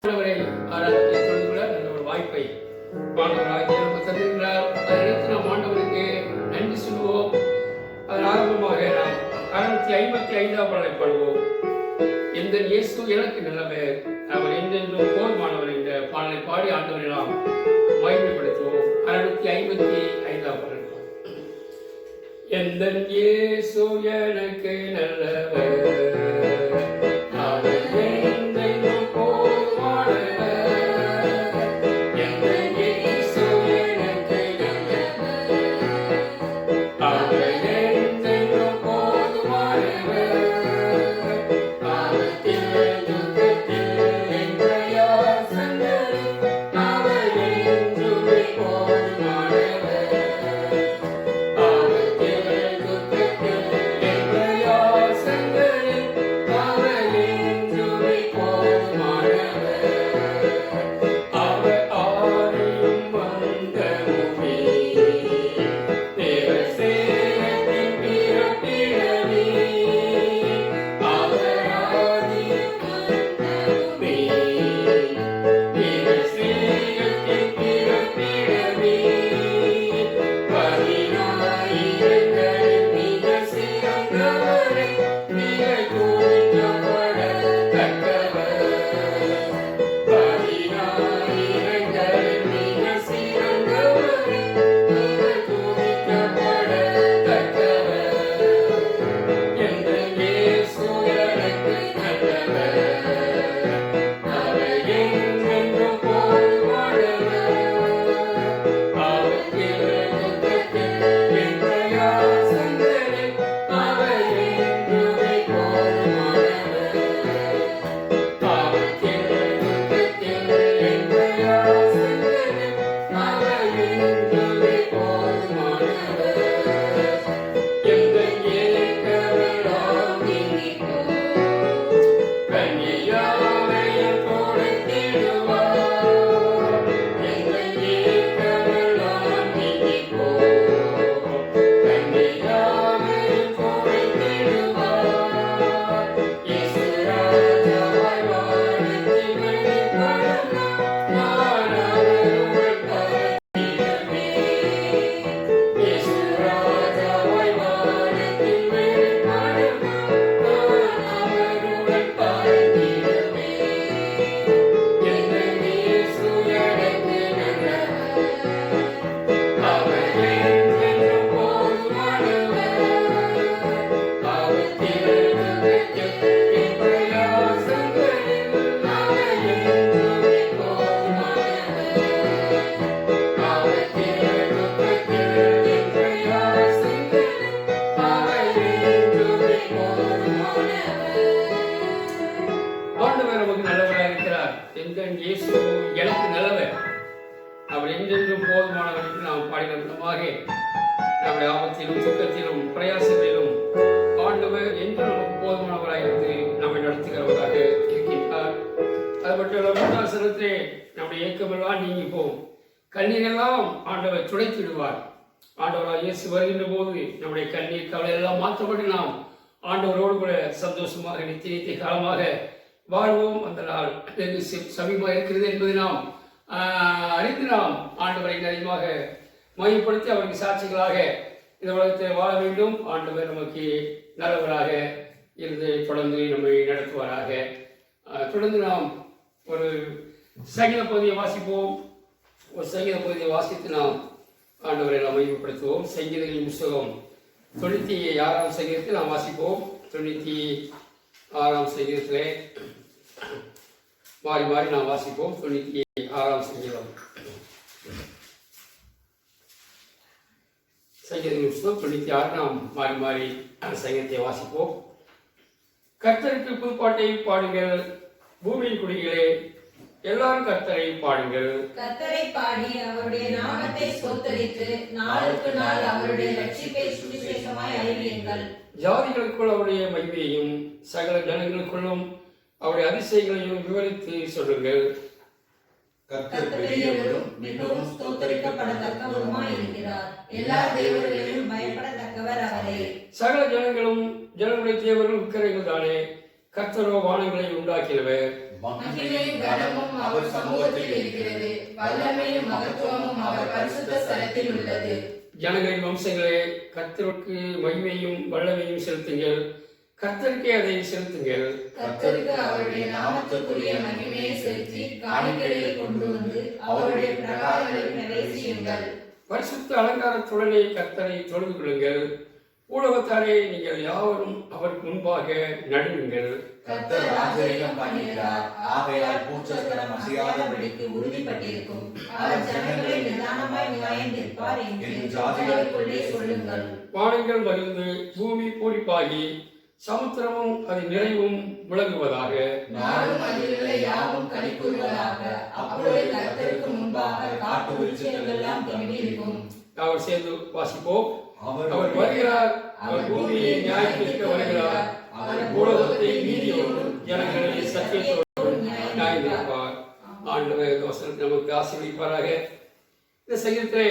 ஆண்டவரை ஆராதனை சொல்லுகிற நல்ல ஒரு வாய்ப்பை ஆண்டவராக நமக்கு தந்திருக்கிறார். அதை நினைத்து நாம் ஆண்டவருக்கு நன்றி சொல்லுவோம். அதன் ஆரம்பமாக நாம் 655ஆம் பாடலை பாடுவோம். எந்த இயேசு எனக்கு நல்லவர், அவர் என்றென்றும் போதுமானவர் என்ற பாடலை பாடி ஆண்டவரை நாம் மகிமைப்படுத்துவோம். 655ஆம் பாடல். எந்த இயேசு எனக்கு நல்லவர், அவர் என்றென்றும் போதுமானவர் என்று நாம் பாடின விதமாக நம்முடைய ஆபத்திலும் துக்கத்திலும் பிரயாசத்திலும் ஆண்டவர் என்று நமக்கு போதுமானவராக இருந்து நம்மை நடத்துகிறவராக இருக்கின்றார். அது மட்டும் இல்லாமல் நம்முடைய இயக்கமெல்லாம் நீங்கி போகும், கண்ணீரெல்லாம் ஆண்டவர் துடைத்து விடுவார். ஆண்டவராக இயேசு வருகின்ற போது நம்முடைய கண்ணீர் கவலை எல்லாம் மாற்றப்பட்டு நாம் ஆண்டவரோடு கூட சந்தோஷமாக நித்திய காலமாக வாழ்வோம். அந்த நாள் வெகு சமீபமாக இருக்கிறது என்பதை நாம் அறிந்து நாம் ஆண்டவரை அதிகமாக மையப்படுத்தி அவருக்கு சாட்சிகளாக இந்த உலகத்தை வாழ வேண்டும். ஆண்டவர் நமக்கு நல்லவராக இருந்து தொடர்ந்து நம்மை நடத்துவாராக. தொடர்ந்து நாம் ஒரு சங்கீத பகுதியை வாசிப்போம். ஒரு சங்கீத பகுதியை வாசித்து நாம் ஆண்டவரை நாம் மையப்படுத்துவோம். சங்கீதங்களின் புஸ்தகம் 96ஆம் சங்கீதத்தில் நாம் வாசிப்போம். 96ஆம் சங்கீதத்திலே மாறி மாறி நாம் வாசிப்போம். 96ஆம் சங்கீதம். சங்கீதங்களின் புஸ்தகம் 96 நாம் மாறி மாறி சங்கீதத்தை வாசிப்போம். கர்த்தருக்கு புதுப்பாட்டை பாடுங்கள், பூமியின் குடிகளே, எல்லாரும் கர்த்தரை பாடுங்கள். கர்த்தரை பாடி அவருடைய நாமத்தை ஸ்தோத்திரித்து நாளுக்கு நாள் அவருடைய ரட்சிப்பை சுவிசேஷமாய் அறிவியுங்கள். ஜாதிகளுக்குள் அவருடைய மகிமையையும் சகல ஜனங்களுக்குள்ளும் அவருடைய அதிசயங்களையும் விவரித்து சொல்லுங்கள். கர்த்தர் பெரியவரும் மிகவும் ஸ்தோத்திரிக்கப்படத்தக்கவருமாய் இருக்கிறார். எல்லா தேவர்களிலும் பயப்படத்தக்கவர் அவரே. சகல ஜனங்களும் ஜனங்களுடைய தேவர்களும் உக்கிரைகள் தானே. கர்த்தரோ வானங்களை உண்டாக்கினவர். மகிமையும் கனமும் அவர் சமூகத்தில் இருக்கிறது. வல்லமையும் மகத்துவமும் அவர் பரிசுத்த ஸ்தலத்தில் உள்ளது. ஜனங்களின் வம்சங்களே, கர்த்தருக்கு மகிமையும் வல்லமையும் செலுத்துங்கள். கர்த்தருக்கே அதை செலுத்துங்கள். கர்த்தருக்கு அவருடைய நாமத்துக்குரிய மகிமையை செலுத்தி காணிக்கைகளை கொண்டு வந்து அவருடைய பிரகாரங்களை பிரவேசியுங்கள். பரிசுத்த அலங்காரத்துடனே கர்த்தரை தொழுது கொள்ளுங்கள். உலகத்தாரே, நீங்கள் யாவரும் அவருக்கு முன்பாக நடுங்குங்கள். கர்த்தர் ராஜரீகம் பண்ணுகிறார், ஆகையால் பூச்சக்கரம் அசையாதபடிக்கு உறுதிப்பட்டிருக்கும். அவர் ஜனங்களை நிதானமாய் நியாயம் தீர்ப்பார் என்று ஜாதிகளுக்குள்ளே சொல்லுங்கள். வானங்கள் மகிழ்ந்து பூமி பூரிப்பாகி சமுத்திரமும் அது நிறைவும் விளங்குவதாக. நாடும் அதிலுள்ள யாவும் களிகூறுவதாக. அப்பொழுது கர்த்தருக்கு முன்பாக காட்டு விருட்சங்கள் எல்லாம் தோன்றியிருக்கும். அவர் சேர்ந்து வாசிப்போம். அவர் வருகிறார், அவர் பூமியை நியாயம் தீர்க்க வருகிறார். அவர் உலகத்தை நீதியோடும் ஜனங்களை சத்தியத்தோடும் நியாயம் தீர்ப்பார். ஆண்டவர் இந்த வசனத்தை நமக்கு ஆசீர்வதிப்பாராக. இந்த சங்கீதத்திலே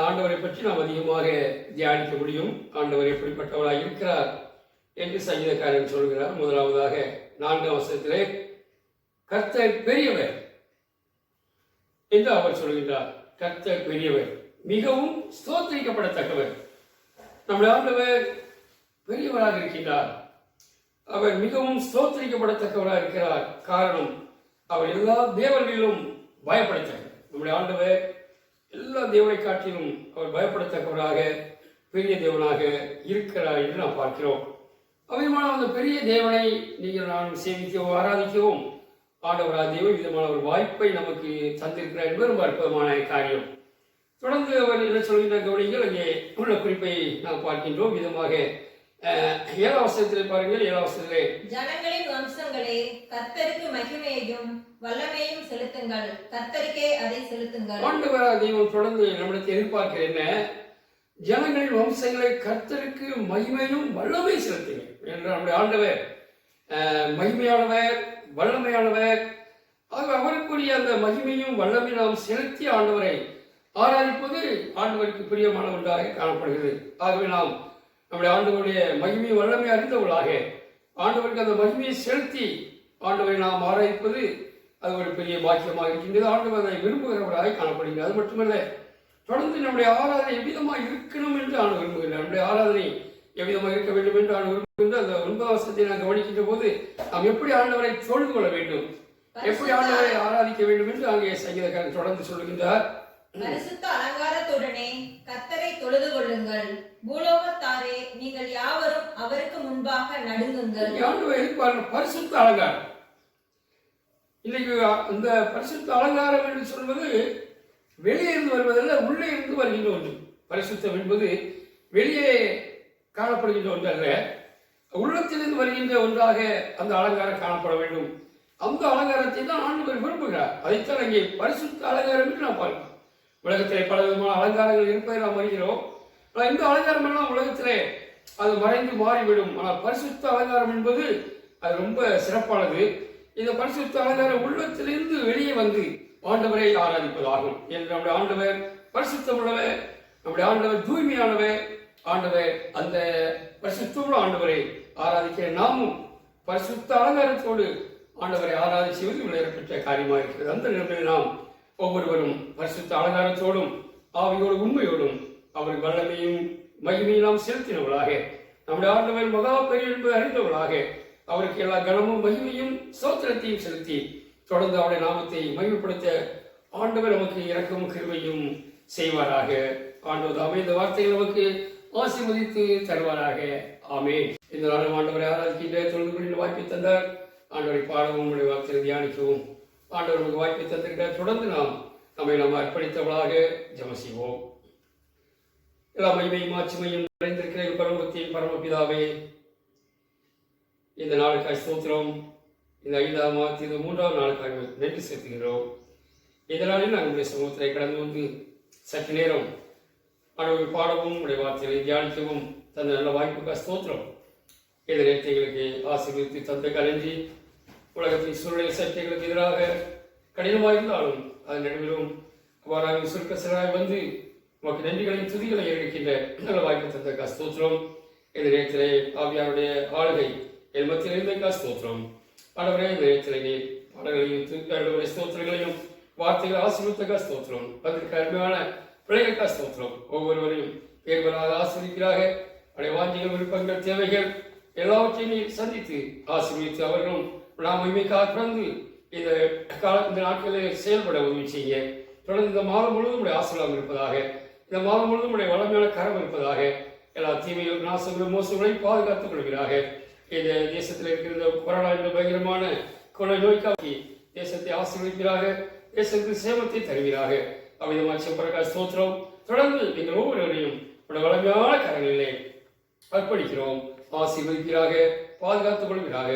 ஆண்டவரை பற்றி நாம் அதிகமாக தியானிக்க முடியும். ஆண்டவர் எப்படிப்பட்டவராக இருக்கிறார் என்று சங்கீதக்காரன் சொல்கிறார். முதலாவதாக 4ஆம் வசனத்திலே கர்த்தர் பெரியவர் என்று அவர் சொல்கின்றார். கர்த்தர் பெரியவர், மிகவும் ஸ்தோத்திரிக்கப்படத்தக்கவர். நம்முடைய ஆண்டவர் பெரியவராக இருக்கின்றார். அவர் மிகவும் ஸ்தோத்திரிக்கப்படத்தக்கவராக இருக்கிறார். காரணம், அவர் எல்லா தேவர்களிலும் பயப்படத்தக்கவர். நம்முடைய ஆண்டவர் எல்லா தேவனை காட்டிலும் அவர் பயப்படத்தக்கவராக பெரிய தேவனாக இருக்கிறார் என்று நாம் பார்க்கிறோம். அவ்விதமான அந்த பெரிய தேவனை நீங்கள் நான் சேவிக்கவும் ஆராதிக்கவும் ஆண்டவராக தேவன் விதமான ஒரு வாய்ப்பை நமக்கு தந்திருக்கிறார் என்பது ரொம்ப அற்புதமான காரியம். தொடர்ந்து அவர் என்ன சொல்கின்ற கவனிகள் அங்கே உள்ள குறிப்பை நாம் பார்க்கின்றோம். விதமாக 7ஆம் வசனத்திலே பாருங்கள். 7ஆம் வசனத்திலே ஜனங்களின் வம்சங்களே, கர்த்தருக்கு மகிமையையும் வல்லமையும் செலுத்துங்கள். கர்த்தருக்கே அதை செலுத்துங்கள். ஆண்டவராக தேவன் தொடர்ந்து நம்மிடத்தை எதிர்பார்க்கிற என்ன? ஜனங்களின் வம்சங்களை கர்த்தருக்கு மகிமையும் வல்லமை செலுத்துங்கள் என்று நம்முடைய ஆண்டவர் மகிமையானவர், வல்லமையானவர். ஆக அவருக்குரிய அந்த மகிமையும் வல்லமை நாம் செலுத்தி ஆண்டவரை ஆராதிப்பது ஆண்டவருக்கு பிரியமான ஒன்றாக காணப்படுகிறது. ஆகவே நாம் நம்முடைய ஆண்டவருடைய மகிமையை வல்லமை அறிந்தவர்களாக ஆண்டவருக்கு அந்த மகிமையை செலுத்தி ஆண்டவரை நாம் ஆராதிப்பது அது ஒரு பெரிய பாக்கியமாக இருக்கின்றது. ஆண்டவர் அதை விரும்புகிறவராக காணப்படுகிறது. அது மட்டுமல்ல, தொடர்ந்து நம்முடைய ஆராதனை எவ்விதமாக இருக்கணும் என்று ஆண்டு விரும்புகிறார். நம்முடைய ஆராதனை எவ்விதமாக இருக்க வேண்டும் என்று ஆண்டு விரும்புகின்ற அந்த 9ஆம் வசனத்தை நாம் கவனிக்கின்ற போது நாம் எப்படி ஆண்டவரை தொழுது கொள்ள வேண்டும், எப்படி ஆண்டவரை ஆராதிக்க வேண்டும் என்று அங்கே சங்கீதக்காரன் தொடர்ந்து சொல்லுகின்றார். பரிசுத்த அலங்காரத்துடனே கர்த்தரை தொழுது கொள்ளுங்கள். பூலோகத்தாரே, நீங்கள் யாவரும் அவருக்கு முன்பாக நடுங்குங்கள். ஆண்டவர் பரிசுத்த அலங்காரம். இன்னைக்கு இந்த பரிசுத்த அலங்காரம் என்று சொல்வது வெளியே இருந்து வருவதல்ல, உள்ளே இருந்து வருகின்ற ஒன்று. பரிசுத்தம் என்பது வெளியே காணப்படுகின்ற ஒன்று அல்ல, உள்ளத்திலிருந்து வருகின்ற ஒன்றாக அந்த அலங்காரம் காணப்பட வேண்டும். அந்த அலங்காரத்தை தான் ஆண்டவர் விரும்புகிறார். அதைத்தான் அங்கே பரிசுத்த அலங்காரம் என்று நாம் பார்க்கிறோம். உலகத்திலே பல விதமான அலங்காரங்கள் இருப்பதை நாம் அறிகிறோம். ஆனால் இந்த அலங்காரம் எல்லாம் உலகத்திலே அது மறைந்து மாறிவிடும். ஆனால் பரிசுத்த அலங்காரம் என்பது அது ரொம்ப சிறப்பானது. இந்த பரிசுத்த அலங்காரம் உள்ளத்திலிருந்து வெளியே வந்து ஆண்டவரை ஆராதிப்பதாகும். என்று நம்முடைய ஆண்டவர் பரிசுத்தம் உள்ளவர், நம்முடைய ஆண்டவர் தூய்மையானவர். ஆண்டவர் அந்த பரிசுத்தமுள்ள ஆண்டவரை ஆராதிக்க நாமும் பரிசுத்த அலங்காரத்தோடு ஆண்டவரை ஆராதிச்சுவது விளையாடப்பட்ட காரியமாக இருக்கிறது. அந்த நிலைமையில் நாம் ஒவ்வொருவரும் பரிசுத்த அலங்காரத்தோடும் ஆவியோடும் உண்மையோடும் அவர் வல்லமையும் மகிமையும் நாம் செலுத்தினவர்களாக, நம்முடைய ஆண்டவர் மகா பெரிய என்பதை அறிந்தவர்களாக அவருக்கு எல்லா கனமும் மகிமையும் ஸ்தோத்திரத்தையும் செலுத்தி தொடர்ந்து அவருடைய நாமத்தை மகிமைப்படுத்த ஆண்டவர் நமக்கு இரக்கமும் கிருபையும் செய்வாராக. ஆண்டவர் அமைந்த வார்த்தைகள் நமக்கு ஆசீர்வதித்து தருவாராக. ஆமென். இந்த நாளும் ஆண்டவரை ஆராதிக்கின்ற தொழுது கொள்கின்ற வாய்ப்பை தந்தார். ஆண்டவரை பாடவும் உங்களுடைய வார்த்தையை தியானிக்கவும் ஆண்டவர் நமக்கு வாய்ப்பை தந்திருக்கிறார். தொடர்ந்து நம்மை அர்ப்பணித்தவர்களாக ஜெபம் செய்வோம். எல்லா மகிமையும் மாட்சிமையும் நிறைந்திருக்கிற பரமத்தின் பரமபிதாவே, இந்த நாளுக்காய் ஸ்தோத்திரம். இந்த 5ஆம் மாதத்தின் இந்த 3ஆம் நாளுக்காக நன்றி செலுத்துகின்றோம். இந்த நாளில் நாங்கள் சமூகத்தை கடந்து வந்து சற்று நேரம் ஆண்டவர் பாடவும் உடைய வார்த்தைகளை தியானிக்கவும் தந்த நல்ல வாய்ப்புக்காக ஸ்தோத்திரம். இந்த நேரத்தை எங்களுக்கு ஆசீர்வதித்து தந்த கலஞ்சி உலகத்தின் சூழ்நிலை சக்திகளுக்கு எதிராக கடினமாக இருந்தாலும் அதன் நடுவிலும் அவ்வாறாக சுருக்க சிலராய் வந்து உமக்கு நன்றிகளையும் துதிகளை ஏற்கின்ற நல்ல வாய்ப்பு தந்த ஸ்தோத்திரம். இந்த நேரத்திலே ஆவியாருடைய ஆளுகை என் மத்தியில் இருந்த ஸ்தோத்திரம். ஆண்டவரே இந்த நேரத்தில் நீர் பாடல்களையும் ஸ்தோத்திரங்களையும் வார்த்தைகள் ஆசீர்வதிக்க ஸ்தோத்திரம். அதற்கு அருமையான பிள்ளைகளுக்கு ஸ்தோத்திரம். ஒவ்வொருவரையும் பேர்வராக ஆசிரியராக அவருடைய வாஞ்சிகள் விருப்பங்கள் தேவைகள் எல்லாவற்றையும் நீர் சந்தித்து ஆசீர்வதித்து அவர்களும் மகிமைக்காக பிறந்து இந்த நாட்களில் செயல்பட உதவி செய்ய தொடர்ந்து இந்த மாதம் முழுவதும் உடைய ஆசீர்வாதம் இருப்பதாக, இந்த மாதம் முழுவதும் உடைய வளமையான கரம் இருப்பதாக, எல்லா தீமைகளும் நாசங்களும் மோசங்களையும் பாதுகாத்துக் கொள்கிறாக. இந்த தேசத்தில் இருக்கிற இந்த கொரோனா என்ற பயங்கரமான கொலை நோய்க்காக்கி தேசத்தை ஆசீர்வதிக்கிறாக, தேசத்துக்கு சேமத்தை தருவீராக. அவ்விதமாக பிரகாஷ் ஸ்தோத்திரம். தொடர்ந்து எங்கள் ஒவ்வொருவரையும் உடைய வளமையான கரங்களிலே அர்ப்பணிக்கிறோம். ஆசீர்வதிக்கிறாக, பாதுகாத்துக் கொள்கிறாக.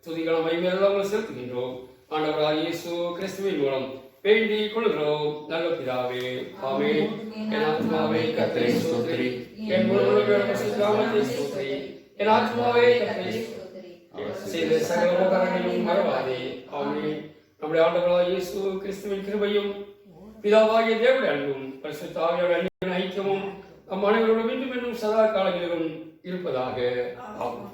துதிகளை மகிமையெல்லாம் செலுத்துகின்றோம். ஆண்டவராகிய இயேசு கிறிஸ்துவின் மூலம் வேண்டிக் கொள்கிறோம் நல்ல பிதாவே, ஆமென். என் ஆத்துமாவே கர்த்தரை ஸ்தோத்திரி, என் முழு நாமத்தை ஸ்தோத்திரி. என் ஆத்துமாவே கர்த்தரை செய்த சகல உபகாரங்களையும் மறவாதே, ஆமென். நம்முடைய ஆண்டவராகிய இயேசு கிறிஸ்துவின் கிருபையும் பிதாவாகிய தேவனுடைய அன்பும் பரிசுத்த ஆவியானவரின் ஐக்கியமும் நம் அனைவரோடும் இன்னும் சதா காலங்களிலும் இருப்பதாக, ஆமென்.